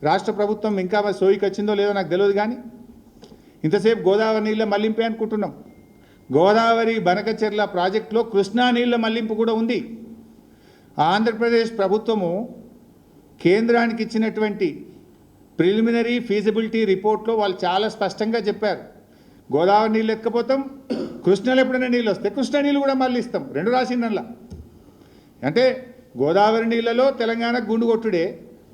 రాష్ట్ర ప్రభుత్వం ఇంకా మరి సోయికి వచ్చిందో లేదో నాకు తెలియదు, కానీ ఇంతసేపు గోదావరి నీళ్ళ మళ్లింపే అనుకుంటున్నాం. గోదావరి బనకచెర్ల ప్రాజెక్టులో కృష్ణా నీళ్ళ మళ్లింపు కూడా ఉంది. ఆంధ్రప్రదేశ్ ప్రభుత్వము కేంద్రానికి ఇచ్చినటువంటి ప్రిలిమినరీ ఫీజిబిలిటీ రిపోర్ట్లో వాళ్ళు చాలా స్పష్టంగా చెప్పారు, గోదావరి నీళ్ళు ఎత్తుకపోతాం, కృష్ణలో ఎప్పుడైనా నీళ్ళు వస్తే కృష్ణా నీళ్ళు కూడా మళ్ళీ ఇస్తాం. రెండు రాసిందల్లా. అంటే గోదావరి నీళ్ళలో తెలంగాణ గుండు కొట్టుడే,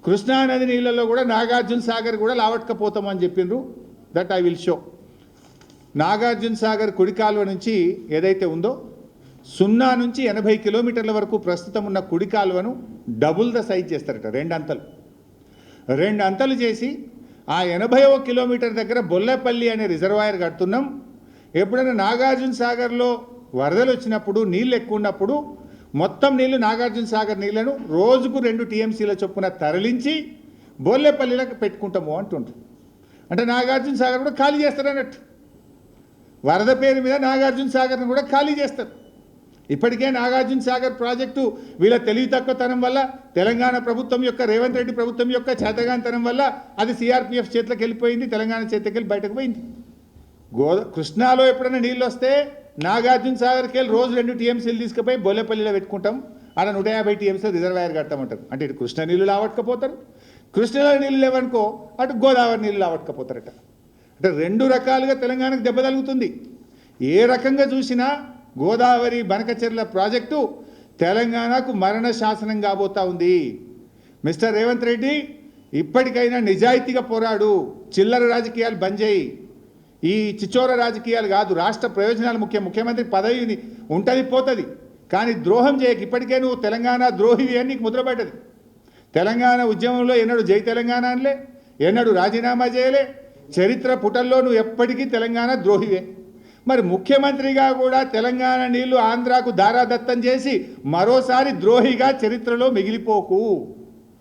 కృష్ణా నది నీళ్ళలో కూడా నాగార్జున సాగర్ కూడా లావట్కపోతామని చెప్పిండ్రు. That I will show. Nagarjuna Sagar కుడి కాలువ నుంచి ఏదైతే ఉందో 0 నుంచి 80 కిలోమీటర్ల వరకు ప్రస్తుతం ఉన్న కుడి కాలువను డబుల్ ద సైజ్ చేస్తారట. 2 అంతలు చేసి ఆ 80వ కిలోమీటర్ దగ్గర బొల్లపల్లి అనే రిజర్వాయర్ కడుతున్నాం. ఎప్పుడైనా నాగార్జున సాగర్లో వరదలు వచ్చినప్పుడు, నీళ్ళు ఎక్కువ ఉన్నప్పుడు మొత్తం నీళ్లు నాగార్జున సాగర్ నీళ్లను రోజుకు 2 టీఎంసీల చొప్పున తరలించి బొల్లపల్లిలకు పెట్టుకుంటాము అంటుండ్రు. అంటే నాగార్జున సాగర్ కూడా ఖాళీ చేస్తారన్నట్టు. వరద పేరు మీద నాగార్జున సాగర్ను కూడా ఖాళీ చేస్తారు. ఇప్పటికే నాగార్జున సాగర్ ప్రాజెక్టు వీళ్ళ తెలివి తక్కువతనం వల్ల, తెలంగాణ ప్రభుత్వం యొక్క, రేవంత్ రెడ్డి ప్రభుత్వం యొక్క చేతగానితనం వల్ల అది సిఆర్పిఎఫ్ చేతిలోకి వెళ్ళిపోయింది, తెలంగాణ చేతికి వెళ్ళి బయటకు పోయింది. కృష్ణాలో ఎప్పుడైనా నీళ్ళు వస్తే నాగార్జున సాగర్కి వెళ్ళి రోజు 2 టీఎంసీలు తీసుకుపోయి బొల్లపల్లిలో పెట్టుకుంటాం, ఆడ 150 టీఎంసీలు రిజర్వాయర్ కడతామంటారు. అంటే ఇటు కృష్ణ నీళ్ళు లావట్టుకపోతారు, కృష్ణలో నీళ్ళు లేవనుకో అటు గోదావరి నీళ్ళు లావట్టుకపోతారట. అంటే 2 రకాలుగా తెలంగాణకు దెబ్బ తగులుతుంది. ఏ రకంగా చూసినా గోదావరి బనకచెర్ల ప్రాజెక్టు తెలంగాణకు మరణ శాసనం కాబోతా ఉంది. మిస్టర్ రేవంత్ రెడ్డి, ఇప్పటికైనా నిజాయితీగా పోరాడు, చిల్లర రాజకీయాలు బంద్ చేయి. ఈ చిచోర రాజకీయాలు కాదు, రాష్ట్ర ప్రయోజనాలు ముఖ్యం. ముఖ్యమంత్రి పదవి ఉంటుంది పోతుంది, కానీ ద్రోహం చేయక. ఇప్పటికే నువ్వు తెలంగాణ ద్రోహివి అని నీకు ముద్రపడ్డది. తెలంగాణ ఉద్యమంలో ఎన్నడూ జై తెలంగాణ అనలే, ఎన్నడూ రాజీనామా చేయలే. చరిత్ర పుటల్లో నువ్వు ఎప్పటికీ తెలంగాణ ద్రోహివే. మరి ముఖ్యమంత్రిగా కూడా తెలంగాణ నీళ్లు ఆంధ్రాకు దారాదత్తం చేసి మరోసారి ద్రోహిగా చరిత్రలో మిగిలిపోకు.